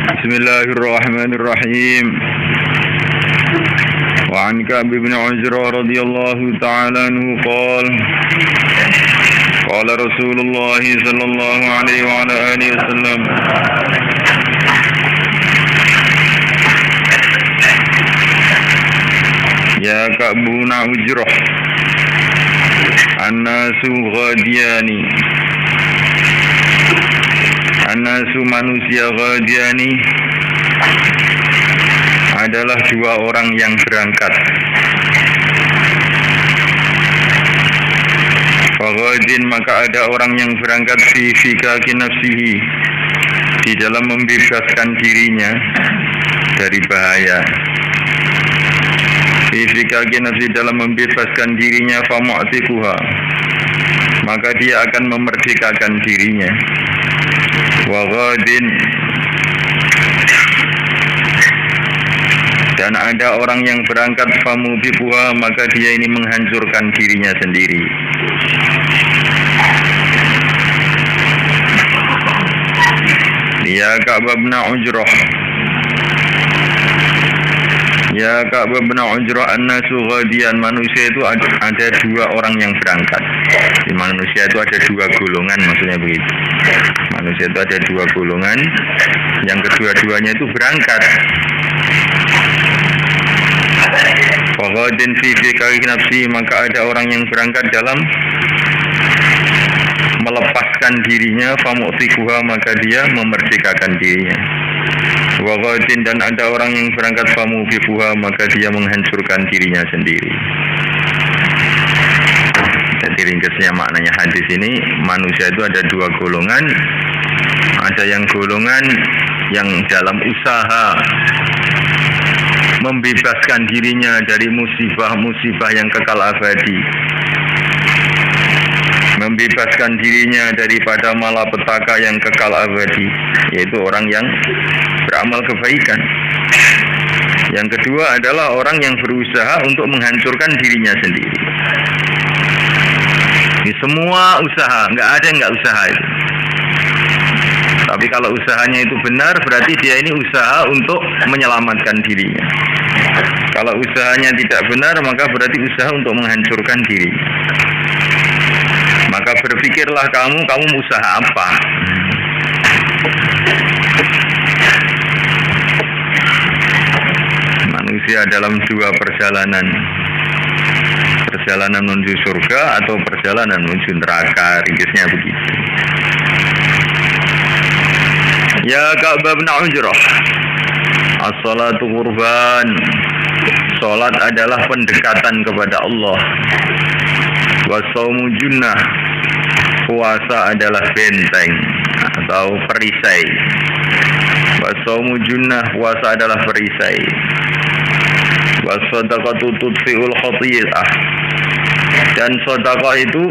Bismillahirrahmanirrahim. Wa an Ka'b bin Ujrah radhiyallahu ta'ala anhu qala Rasulullah sallallahu alaihi wa ala alihi wasallam Ya Ka'b bin Ujrah An-nasu ghadiyani An-nasu manusia ghadiyani adalah dua orang yang berangkat. Faghadin, maka ada orang yang berangkat fi fikaki nafsihi, di dalam membebaskan dirinya dari bahaya. Fi fikaki nafsihi, dalam membebaskan dirinya, famu'tikuha, maka dia akan memerdekakan dirinya. Waghadin, dan ada orang yang berangkat famubiquha, maka dia ini menghancurkan dirinya sendiri. Ya Ka'b bin Ujrah, Ya Ka'b bin Ujrah, an-nasu ghadiyan, manusia itu ada dua orang yang berangkat. Di manusia itu ada dua golongan, maksudnya begitu. Manusia itu ada dua golongan, yang kedua-duanya itu berangkat. Faghadin fi fikaki nafsi, maka ada orang yang berangkat dalam melepaskan dirinya, famu'tikuha, maka dia memerdekakan dirinya. Waghadin, dan ada orang yang berangkat famubiquha, maka dia menghancurkan dirinya sendiri. Jadi ringkasnya maknanya hadis ini, manusia itu ada dua golongan. Ada yang golongan yang dalam usaha membebaskan dirinya dari musibah-musibah yang kekal abadi, membebaskan dirinya daripada malapetaka yang kekal abadi, yaitu orang yang beramal kebaikan. Yang kedua adalah orang yang berusaha untuk menghancurkan dirinya sendiri. Di semua usaha, nggak ada yang nggak usaha itu. Tapi kalau usahanya itu benar, berarti dia ini usaha untuk menyelamatkan dirinya. Kalau usahanya tidak benar, maka berarti usaha untuk menghancurkan diri. Maka berpikirlah kamu usaha apa? Manusia dalam dua perjalanan. Perjalanan menuju surga atau perjalanan menuju neraka, ringkasnya begitu. Ya Ka'b bin Ujrah, as-salatu qurban, salat adalah pendekatan kepada Allah. Wasaumu junnah, puasa adalah benteng atau perisai. Wasaumu junnah, puasa adalah perisai. Wasadaqatu tudfi'ul khati'ah, dan sedekah itu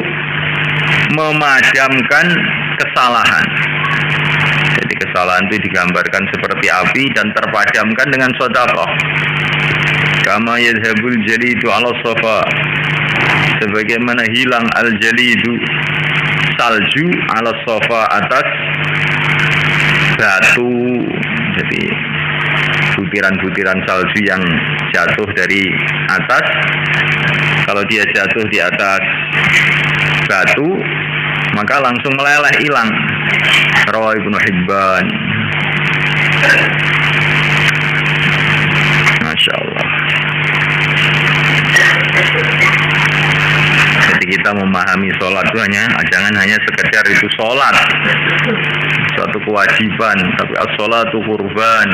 memadamkan kesalahan. Jadi kesalahan itu digambarkan seperti api dan terpadamkan dengan sedekah. Kama yadhhabul jalidu 'ala safa, sebagaimana hilang al-jalidu, salju, 'ala safa, atas batu. Jadi butiran-butiran salju yang jatuh dari atas, kalau dia jatuh di atas batu, maka langsung meleleh, hilang. Rawi Ibnu Hibban. Masya Allah. Jadi kita memahami sholat itu jangan hanya sekedar itu sholat, suatu kewajiban, tapi as-sholatu qurban.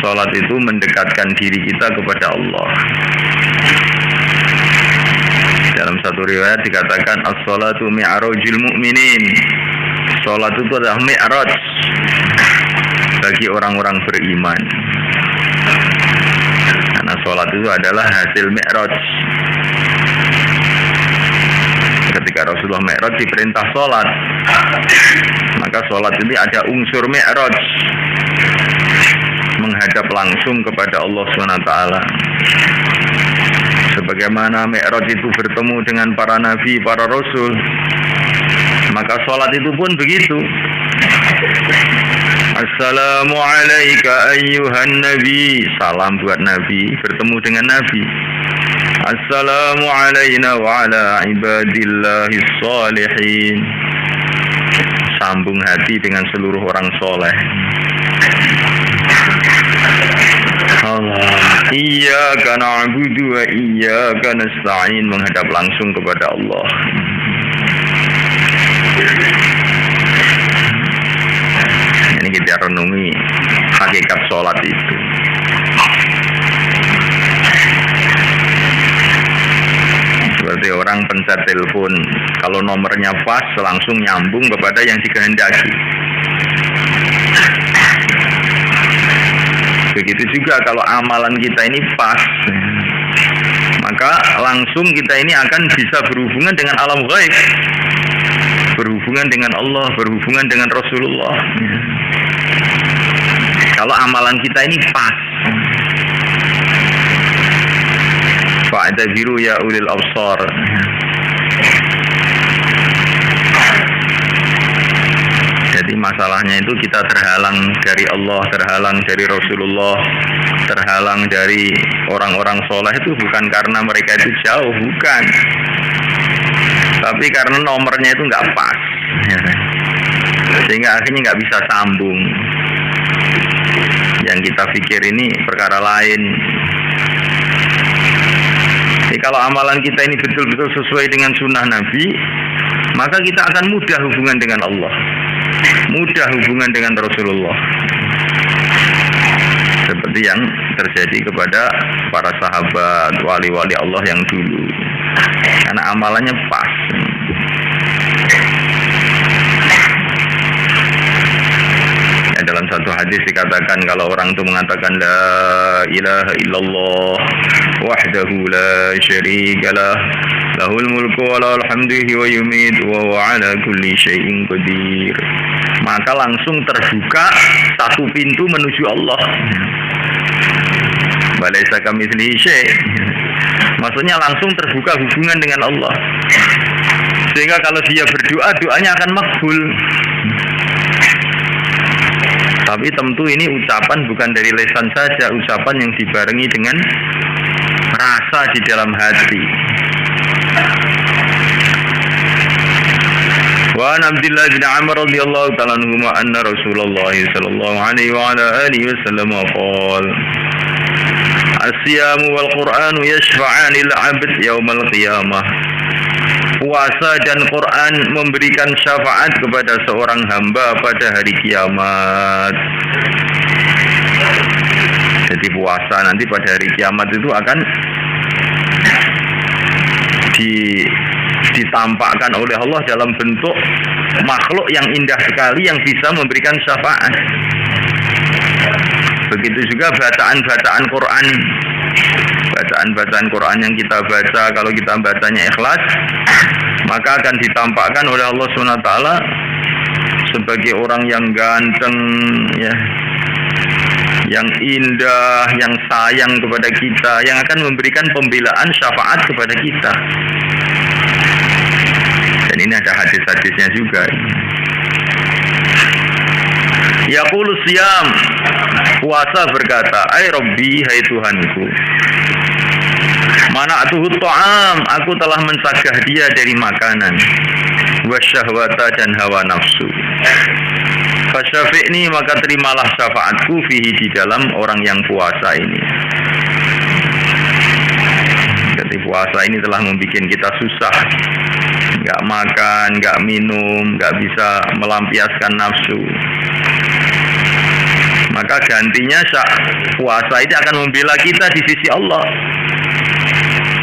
Sholat itu mendekatkan diri kita kepada Allah. Dalam satu riwayat dikatakan as-sholatu mi'rajul mu'minin. Sholat itu adalah mi'raj bagi orang-orang beriman. Karena sholat itu adalah hasil mi'raj. Ketika Rasulullah mi'raj diperintah sholat, maka sholat ini ada unsur mi'raj, menghadap langsung kepada Allah SWT. Sebagaimana mi'raj itu bertemu dengan para nabi, para rasul, maka sholat itu pun begitu. Assalamu alayka ayyuhan nabi. Salam buat Nabi, bertemu dengan Nabi. Assalamu alayna wa ala ibadillahis salihin. Sambung hati dengan seluruh orang soleh. Allah. Iyyaka na'budu wa iyyaka nasta'in, menghadap langsung kepada Allah. Ini kita renungi hakikat sholat itu. Seperti orang pencet telepon, kalau nomornya pas langsung nyambung kepada yang dikehendaki. Begitu juga kalau amalan kita ini pas, maka langsung kita ini akan bisa berhubungan dengan alam gaib, berhubungan dengan Allah, berhubungan dengan Rasulullah. Kalau amalan kita ini pas. Fa'tabiru ya ulil absar. Jadi masalahnya itu kita terhalang dari Allah, terhalang dari Rasulullah, terhalang dari orang-orang soleh itu bukan karena mereka itu jauh, bukan. Tapi karena nomornya itu nggak pas, ya. Sehingga akhirnya nggak bisa sambung. Yang kita pikir ini perkara lain. Jadi kalau amalan kita ini betul-betul sesuai dengan sunnah Nabi, maka kita akan mudah hubungan dengan Allah, mudah hubungan dengan Rasulullah. Seperti yang terjadi kepada para sahabat, wali-wali Allah yang dulu. Karena amalannya pas. Dalam satu hadis dikatakan kalau orang itu mengatakan la ilaha illallah wahdahu la syarikalah lahul mulku wa lahul hamdu wa yumiitu wa huwa ala kulli syai'in qadir, maka langsung terbuka satu pintu menuju Allah. Walaisa kamitslihi syai'. Maksudnya langsung terbuka hubungan dengan Allah. Sehingga kalau dia berdoa, doanya akan makbul. Tapi tentu ini ucapan bukan dari lisan saja, ucapan yang dibarengi dengan rasa di dalam hati. Wa an Abdullah bin Amr radhiyallahu ta'ala anhuma anna Rasulullah sallallahu alaihi wa ala alihi wasallam qala as-siyamu wal Qur'anu yashfa'ani lil 'abd yaumal qiyamah. Puasa dan Quran memberikan syafaat kepada seorang hamba pada hari kiamat. Jadi puasa nanti pada hari kiamat itu akan ditampakkan oleh Allah dalam bentuk makhluk yang indah sekali yang bisa memberikan syafaat. Begitu juga bacaan-bacaan Quran. Bacaan-bacaan Quran yang kita baca, kalau kita bacanya ikhlas, maka akan ditampakkan oleh Allah SWT sebagai orang yang ganteng, ya, yang indah, yang sayang kepada kita, yang akan memberikan pembelaan syafaat kepada kita. Dan ini ada hadis-hadisnya juga. Yaqulu siyam, puasa berkata, ai Rabbi, hai Tuhanku, mana'tuhu ta'am, aku telah mencegah dia dari makanan, wasyahwata, dan hawa nafsu. Fasyafi'ni, maka terimalah syafaatku fihi, di dalam orang yang puasa ini. Jadi puasa ini telah membuat kita susah, nggak makan, nggak minum, nggak bisa melampiaskan nafsu. Maka gantinya puasa itu akan membela kita di sisi Allah.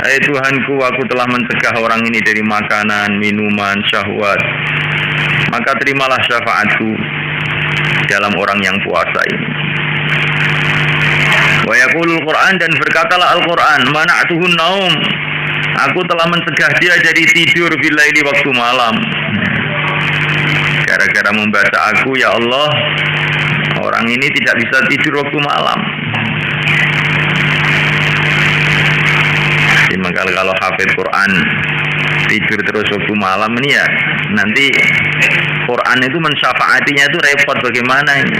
Hai Tuhanku, aku telah mencegah orang ini dari makanan, minuman, syahwat. Maka terimalah syafaatku dalam orang yang puasa ini. Wa yaqulul Qur'an, dan berkatalah Al-Qur'an, mana'tuhun naum, aku telah mencegah dia dari tidur bilaili, waktu malam. Gara-gara membaca aku, ya Allah, orang ini tidak bisa tidur waktu malam. Maka kalau hafid Quran tidur terus waktu malam ini, ya nanti Quran itu mensyafaatinya itu repot bagaimana ini.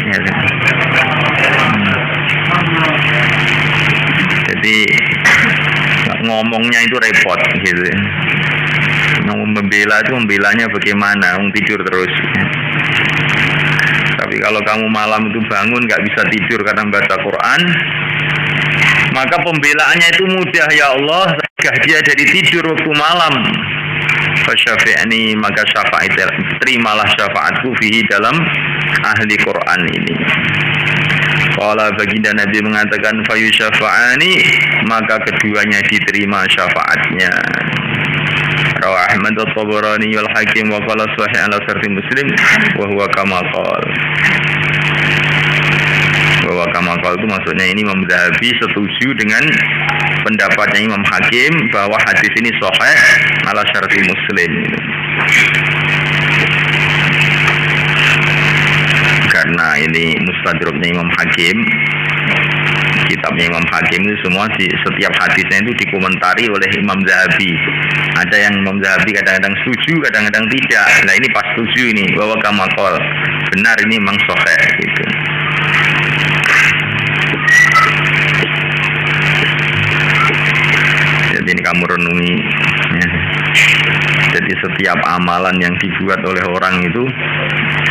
Jadi ngomongnya itu repot gitu. Membela itu membelanya bagaimana? Tidur terus. Tapi kalau kamu malam itu bangun nggak bisa tidur karena baca Quran, maka pembelaannya itu mudah. Ya Allah, cegah dia dari tidur waktu malam. Fasyafi'ni, maka syafaat, terimalah syafaatku fihi dalam ahli Quran ini. Kalau baginda Nabi mengatakan fayusyafa'ani, maka keduanya diterima syafaatnya. Rawah Ahmad at-Tabarani wal Hakim wa qala sahih ala syarti Muslim wa huwa kama qala. Bahwa kama qala itu maksudnya ini Imam Zahabi setuju dengan pendapatnya Imam Hakim bahwa hadis ini sahih ala syarti Muslim. Karena ini mustadraknya Imam Hakim, kitabnya Imam Hakim itu semua setiap hadisnya itu dikomentari oleh Imam Zahabi. Ada yang Imam Zahabi kadang-kadang setuju, kadang-kadang tidak. Nah ini pas setuju ini bahwa kama qala, benar ini memang sahih gitu. Jadi ini kamu renungi ya. Jadi setiap amalan yang dibuat oleh orang itu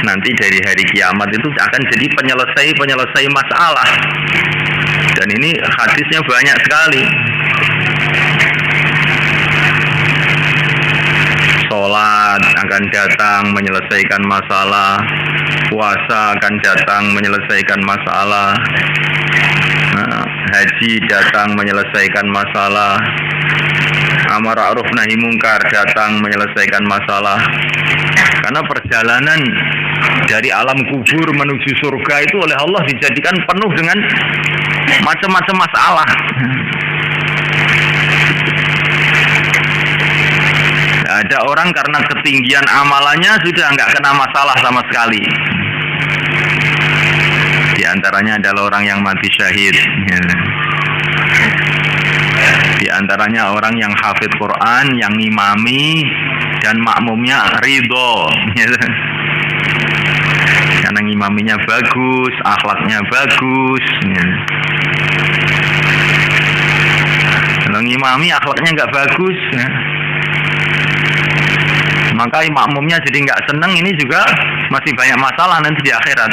nanti dari hari kiamat itu akan jadi penyelesai masalah. Dan ini hadisnya banyak sekali. Sholat akan datang menyelesaikan masalah, puasa akan datang menyelesaikan masalah, haji datang menyelesaikan masalah, amar ma'ruf nahi mungkar datang menyelesaikan masalah. Karena perjalanan dari alam kubur menuju surga itu oleh Allah dijadikan penuh dengan macam-macam masalah. Ada orang karena ketinggian amalannya sudah nggak kena masalah sama sekali. Di antaranya adalah orang yang mati syahid. Di antaranya orang yang hafid Quran, yang ngimami dan makmumnya ridho. Karena ngimaminya bagus, akhlaknya bagus. Kalau ngimami akhlaknya nggak bagus, maka makmumnya jadi nggak seneng. Ini juga masih banyak masalah nanti di akhirat.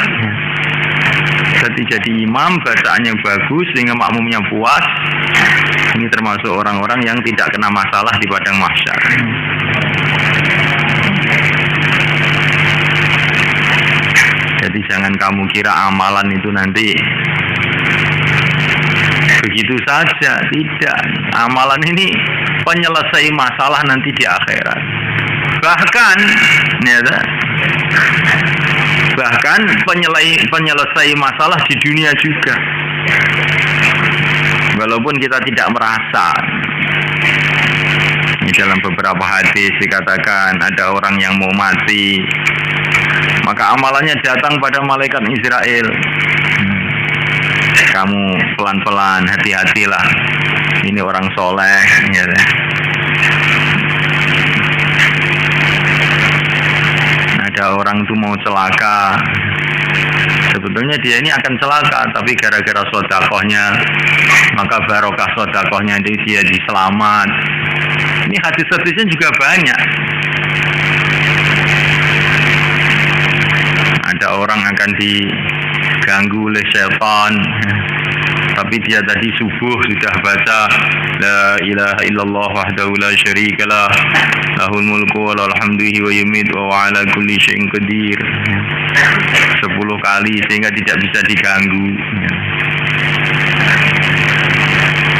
Jadi imam bacaannya bagus sehingga makmumnya puas. Ini termasuk orang-orang yang tidak kena masalah di padang mahsyar. Jadi jangan kamu kira amalan itu nanti begitu saja. Tidak. Amalan ini penyelesai masalah nanti di akhirat. Bahkan penyelesai masalah di dunia juga. Walaupun kita tidak merasa. Di dalam beberapa hadis dikatakan ada orang yang mau mati, maka amalannya datang pada malaikat Israel. Kamu pelan-pelan, hati-hatilah. Ini orang soleh. Ya. Ada orang itu mau celaka. Sebetulnya dia ini akan celaka, tapi gara-gara sodakohnya, maka barokah sodakohnya dia diselamat. Ini hadis-hadisnya juga banyak. Ada orang akan diganggu oleh syaitan, tapi dia tadi subuh sudah baca la ilaha illallah wahdahu la syarikalah lahul mulku wa lahul hamdu wa yumiitu wa ala kulli syai'in qadir 10 kali sehingga tidak bisa diganggu.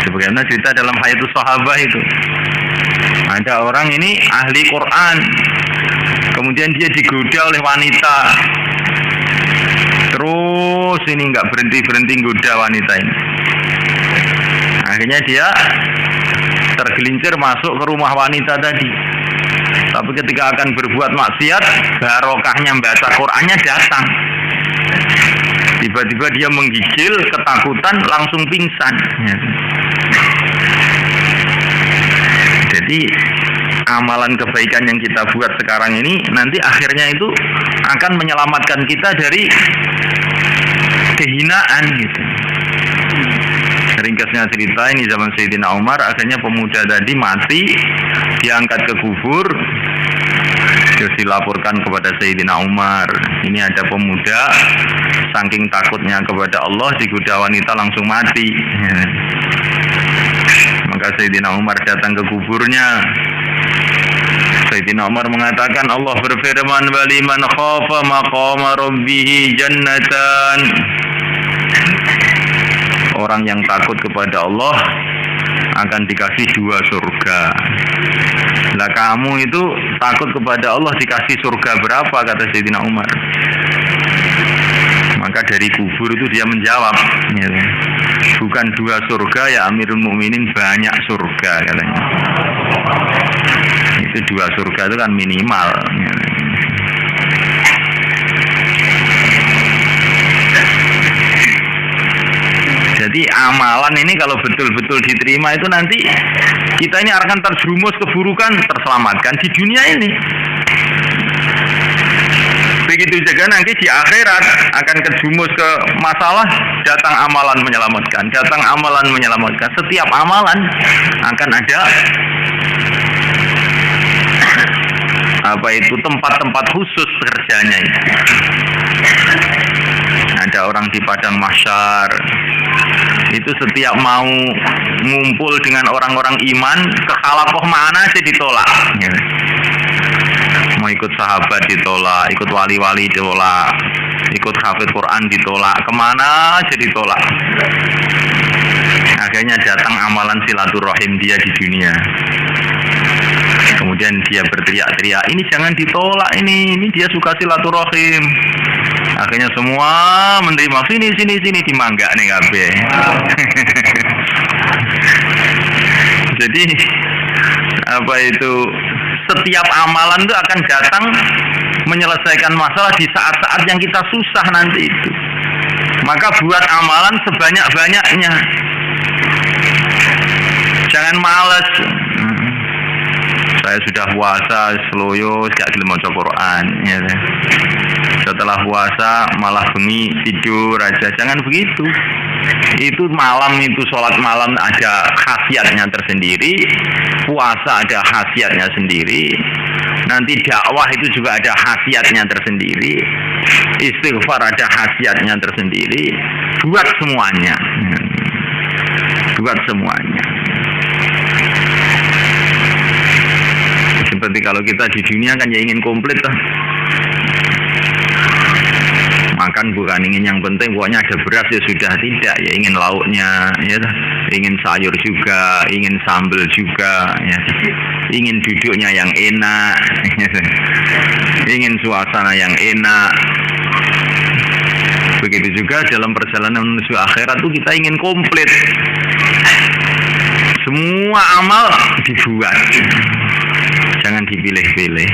Sebagaimana cerita dalam Hayatus Sahabah itu. Ada orang ini ahli Quran, kemudian dia digoda oleh wanita. Terus ini nggak berhenti goda wanita ini. Akhirnya dia tergelincir masuk ke rumah wanita tadi. Tapi ketika akan berbuat maksiat, barokahnya baca Qur'annya datang. Tiba-tiba dia menggigil, ketakutan, langsung pingsan. Jadi amalan kebaikan yang kita buat sekarang ini nanti akhirnya itu akan menyelamatkan kita dari kehinaan gitu. Ringkasnya cerita ini zaman Sayyidina Umar, akhirnya pemuda tadi mati, diangkat ke kubur, terus dilaporkan kepada Sayyidina Umar. Ini ada pemuda saking takutnya kepada Allah digoda wanita langsung mati. Maka Sayyidina Umar datang ke kuburnya. Sayyidina Umar mengatakan, Allah berfirman, "Waliman khafa maqama rabbih jannatan." Orang yang takut kepada Allah akan dikasih 2 surga. Lah kamu itu takut kepada Allah dikasih surga berapa, kata Sayyidina Umar. Maka dari kubur itu dia menjawab, ya, bukan 2 surga ya Amirul Mukminin, banyak surga katanya. Itu 2 surga itu kan minimal. Ya. Jadi amalan ini kalau betul-betul diterima itu nanti kita ini akan terjerumus keburukan, terselamatkan di dunia ini. Begitu juga nanti di akhirat akan terjerumus ke masalah, datang amalan menyelamatkan, datang amalan menyelamatkan. Setiap amalan akan ada tempat-tempat khusus kerjanya itu. Ada orang di padang mahsyar, itu setiap mau ngumpul dengan orang-orang iman, ke halakoh mana aja ditolak. Ya. Mau ikut sahabat ditolak, ikut wali-wali ditolak, ikut hafid Quran ditolak, kemana aja ditolak. Akhirnya datang amalan silaturahim dia di dunia. Kemudian dia berteriak-teriak, ini jangan ditolak, ini dia suka silaturahim. Akhirnya semua menerima, sini dimangga nih kabeh. Jadi setiap amalan itu akan datang menyelesaikan masalah di saat-saat yang kita susah nanti itu. Maka buat amalan sebanyak-banyaknya. Jangan malas. Saya sudah puasa, seloyo, gak gelem maca Quran. Ya. Setelah puasa malah bengi tidur aja. Jangan begitu. Itu malam itu sholat malam ada khasiatnya tersendiri. Puasa ada khasiatnya sendiri. Nanti dakwah itu juga ada khasiatnya tersendiri. Istighfar ada khasiatnya tersendiri. Buat semuanya. Buat semuanya. Seperti kalau kita di dunia kan ya ingin komplit lah. Makan bukan ingin yang penting pokoknya ada beras ya sudah, tidak ya, ingin lauknya ya, ingin sayur juga, ingin sambal juga ya, ingin duduknya yang enak ya, ingin suasana yang enak. Begitu juga dalam perjalanan menuju akhirat itu kita ingin komplit, semua amal dibuat, jangan dipilih-pilih.